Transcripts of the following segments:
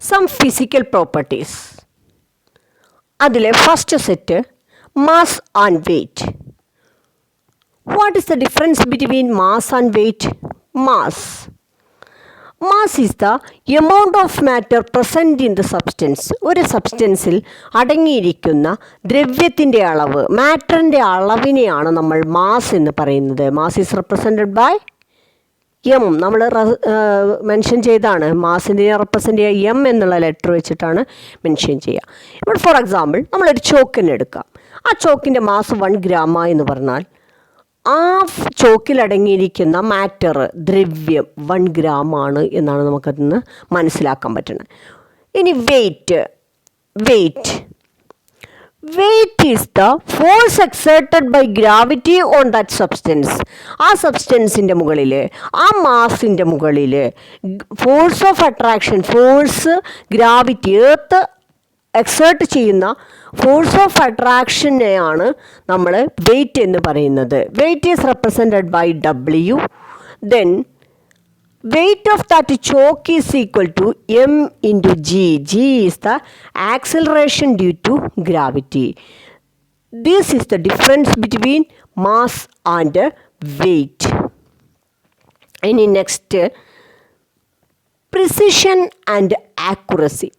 some physical properties. അതിലെ first set mass and weight. What is the difference between mass and weight? Mass is the amount of matter present in the substance. ഒരു സബ്സ്റ്റൻസിൽ അടങ്ങിയിരിക്കുന്ന ദ്രവ്യത്തിൻ്റെ അളവ്, മാറ്ററിൻ്റെ അളവിനെയാണ് നമ്മൾ mass എന്ന് പറയുന്നത്. Mass is represented by M. നമ്മൾ mention ചെയ്താണ് മാസിനെ റെപ്രസെൻ്റ് ചെയ്യുക എം എന്നുള്ള ലെറ്റർ വെച്ചിട്ടാണ് മെൻഷൻ ചെയ്യുക. ഇപ്പോൾ ഫോർ എക്സാമ്പിൾ നമ്മളൊരു ചോക്കിനെ എടുക്കാം. ആ ചോക്കിൻ്റെ മാസ് 1 ഗ്രാം എന്ന് പറഞ്ഞാൽ ആ ചോക്കിലടങ്ങിയിരിക്കുന്ന മാറ്റർ, ദ്രവ്യം 1 ഗ്രാം ആണ് എന്നാണ് നമുക്കതിൽ നിന്ന് മനസ്സിലാക്കാൻ പറ്റുന്നത്. ഇനി weight is the force exerted by gravity on that substance. ആ സബ്സ്റ്റൻസിൻ്റെ മുകളിൽ, ആ മാസിൻ്റെ മുകളിൽ force of attraction, force gravity, earth exert ചെയ്യുന്ന ഫോഴ്സ് ഓഫ് അട്രാക്ഷനെയാണ് നമ്മൾ വെയ്റ്റ് എന്ന് പറയുന്നത്. Weight is represented by W. Then weight of that chalk is equal to m into g. G is the acceleration due to gravity. This is the difference between mass and weight. And next, precision and accuracy.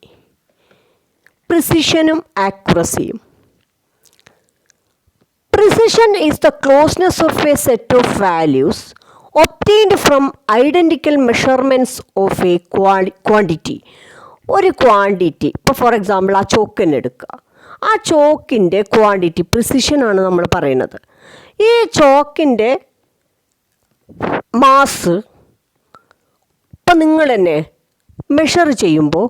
Precisionum accuracy. Precision is the closeness of a set of values obtained from identical measurements of a quantity. ഒരു quantity, ഇപ്പോൾ for example ആ ചോക്കിനെ എടുക്കുക. ആ ചോക്കിൻ്റെ quantity, പ്രിസിഷനാണ് നമ്മൾ പറയുന്നത്. ഈ ചോക്കിൻ്റെ mass ഇപ്പം നിങ്ങൾ തന്നെ മെഷർ ചെയ്യുമ്പോൾ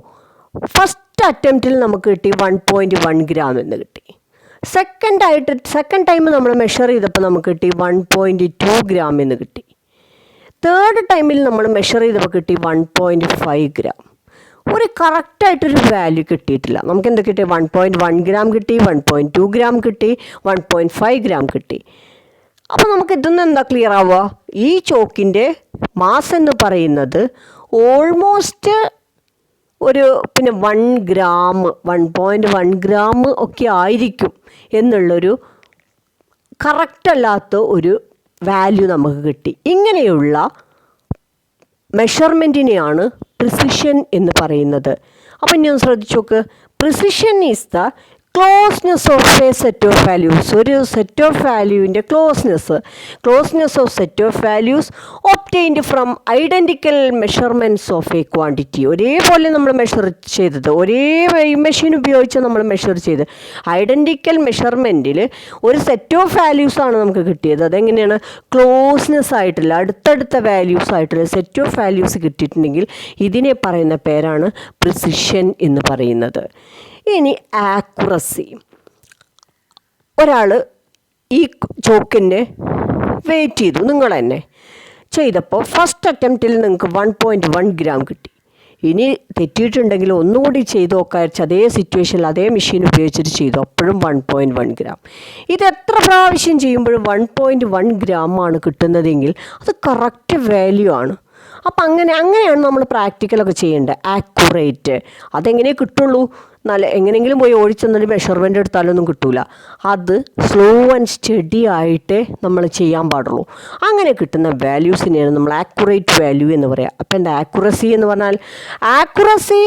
ഫസ്റ്റ് അറ്റംപ്റ്റിൽ നമുക്ക് കിട്ടി 1.1 ഗ്രാം എന്ന് കിട്ടി. സെക്കൻഡ് ടൈം നമ്മൾ മെഷർ ചെയ്തപ്പോൾ നമുക്ക് കിട്ടി 1.2 ഗ്രാം എന്ന് കിട്ടി. തേർഡ് ടൈമിൽ നമ്മൾ മെഷർ ചെയ്തപ്പോൾ കിട്ടി 1.5 ഗ്രാം. ഒരു കറക്റ്റായിട്ടൊരു വാല്യൂ കിട്ടിയിട്ടില്ല. നമുക്ക് എന്ത് കിട്ടി? 1.1 ഗ്രാം കിട്ടി, 1.2 ഗ്രാം കിട്ടി, 1.5 ഗ്രാം കിട്ടി. അപ്പോൾ നമുക്ക് ഇതൊന്നും എന്താ ക്ലിയർ ആവുക? ഈ ചോക്കിൻ്റെ മാസ് എന്ന് പറയുന്നത് ഓൾമോസ്റ്റ് ഒരു 1 ഗ്രാം, 1.1 ഗ്രാം ഒക്കെ ആയിരിക്കും എന്നുള്ളൊരു കറക്റ്റല്ലാത്ത ഒരു വാല്യൂ നമുക്ക് കിട്ടി. ഇങ്ങനെയുള്ള മെഷർമെൻറ്റിനെയാണ് പ്രിസിഷൻ എന്ന് പറയുന്നത്. അപ്പം ഇനി ഒന്ന് ശ്രദ്ധിച്ചു നോക്ക്. Precision is the closeness of a set of values. ഒരു സെറ്റ് ഓഫ് വാല്യൂവിൻ്റെ closeness of set of values obtained from identical measurements of a quantity. ഒരേപോലെ നമ്മൾ മെഷർ ചെയ്തത്, ഒരേ മെഷീൻ ഉപയോഗിച്ച് നമ്മൾ മെഷർ ചെയ്ത് ഐഡൻറ്റിക്കൽ മെഷർമെൻറ്റിൽ ഒരു സെറ്റ് ഓഫ് വാല്യൂസാണ് നമുക്ക് കിട്ടിയത്. അതെങ്ങനെയാണ്? ക്ലോസ്നെസ് ആയിട്ടുള്ള, അടുത്തടുത്ത വാല്യൂസ് ആയിട്ടുള്ള സെറ്റ് ഓഫ് വാല്യൂസ് കിട്ടിയിട്ടുണ്ടെങ്കിൽ ഇതിനെ പറയുന്ന പേരാണ് പ്രിസിഷൻ എന്ന് പറയുന്നത്. ഇനി ആക്യുറസി. ഒരാൾ ഈ ചോക്കിൻ്റെ വെയിറ്റ് ചെയ്തു, നിങ്ങൾ തന്നെ ചെയ്തപ്പോൾ ഫസ്റ്റ് അറ്റംപ്റ്റിൽ നിങ്ങൾക്ക് 1.1 ഗ്രാം കിട്ടി. ഇനി തെറ്റിയിട്ടുണ്ടെങ്കിൽ ഒന്നുകൂടി ചെയ്ത് നോക്കാച്ച അതേ സിറ്റുവേഷനിൽ അതേ മെഷീൻ ഉപയോഗിച്ചിട്ട് ചെയ്തു, അപ്പോഴും 1.1 ഗ്രാം. ഇത് എത്ര പ്രാവശ്യം ചെയ്യുമ്പോഴും 1.1 ഗ്രാം ആണ് കിട്ടുന്നതെങ്കിൽ അത് കറക്റ്റ് വാല്യൂ ആണ്. അപ്പം അങ്ങനെയാണ് നമ്മൾ പ്രാക്ടിക്കലൊക്കെ ചെയ്യേണ്ടത്. ആക്യുറേറ്റ് അതെങ്ങനെ കിട്ടുള്ളൂ? എങ്ങനെയെങ്കിലും പോയി ഓടിച്ചെന്നൊരു മെഷർമെൻ്റ് എടുത്താലൊന്നും കിട്ടില്ല. അത് സ്ലോ ആൻഡ് സ്റ്റഡി ആയിട്ടേ നമ്മൾ ചെയ്യാൻ പാടുള്ളൂ. അങ്ങനെ കിട്ടുന്ന വാല്യൂസിനെയാണ് നമ്മൾ ആക്യുറേറ്റ് വാല്യൂ എന്ന് പറയുക. അപ്പം എന്താ ആക്യുറസി എന്ന് പറഞ്ഞാൽ? Accuracy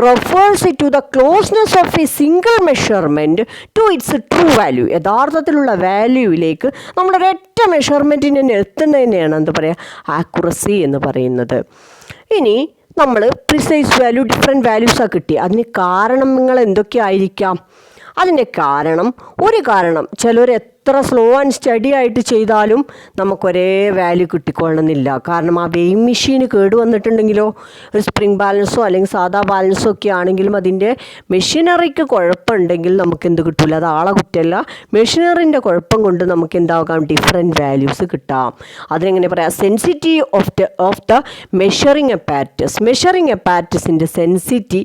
refers to the closeness of a single measurement to its true value. യഥാർത്ഥത്തിലുള്ള വാല്യൂവിലേക്ക് നമ്മളൊരൊറ്റ മെഷർമെൻറ്റിന് തന്നെ എത്തുന്നതിനെയാണ് എന്താ പറയുക? ആക്യുറസി എന്ന് പറയുന്നത്. ഇനി നമ്മൾ പ്രിസൈസ് വാല്യൂ, ഡിഫറെൻറ്റ് വാല്യൂസാണ് കിട്ടി. അതിന് കാരണങ്ങൾ എന്തൊക്കെ ആയിരിക്കാം? അതിൻ്റെ ഒരു കാരണം ചിലർ എത്ര സ്ലോ ആൻഡ് സ്റ്റഡി ആയിട്ട് ചെയ്താലും നമുക്കൊരേ വാല്യൂ കിട്ടിക്കൊള്ളണമെന്നില്ല. കാരണം ആ വെയിങ് മെഷീൻ കേടുവന്നിട്ടുണ്ടെങ്കിലോ, ഒരു സ്പ്രിംഗ് ബാലൻസോ അല്ലെങ്കിൽ സാധാ ബാലൻസോ ഒക്കെ ആണെങ്കിലും അതിൻ്റെ മെഷീനറിക്ക് കുഴപ്പമുണ്ടെങ്കിൽ നമുക്ക് എന്ത് കിട്ടില്ല? അത് ആളെ കുറ്റമല്ല, മെഷീനറിൻ്റെ കുഴപ്പം കൊണ്ട് നമുക്ക് എന്താകാം? ഡിഫറെൻറ്റ് വാല്യൂസ് കിട്ടാം. അതിനെങ്ങനെ പറയാം? സെൻസിറ്റി ഓഫ് ദ മെഷറിങ് അപ്പാരറ്റസിൻ്റെ സെൻസിറ്റി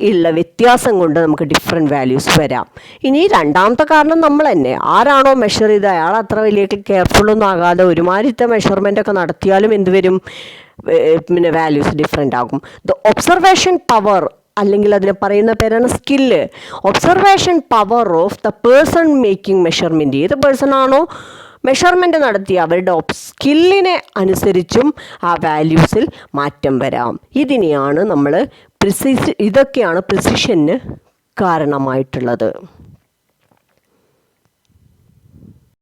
ഉള്ള വ്യത്യാസം കൊണ്ട് നമുക്ക് ഡിഫറെൻറ്റ് വാല്യൂസ് വരാം. ഇനി രണ്ടാമത്തെ കാരണം നമ്മൾ തന്നെ, ആരാണോ മെഷർ ചെയ്ത് അയാൾ അത്ര വലിയ കെയർഫുള്ളൊന്നും ആകാതെ ഒരുമാതിരത്തെ മെഷർമെൻ്റൊക്കെ നടത്തിയാലും എന്ത് വരും? വാല്യൂസ് ഡിഫറെൻ്റ് ആകും. ദ ഒബ്സർവേഷൻ പവർ അല്ലെങ്കിൽ അതിനെ പറയുന്ന പേരാണ് skill. Observation power of the person making measurement. ഏത് പേഴ്സൺ ആണോ മെഷർമെൻറ്റ് നടത്തി അവരുടെ സ്കില്ലിനെ അനുസരിച്ചും ആ വാല്യൂസിൽ മാറ്റം വരാം. ഇതിനെയാണ് നമ്മൾ ഇതൊക്കെയാണ് പ്രിസിഷന് കാരണമായിട്ടുള്ളത്.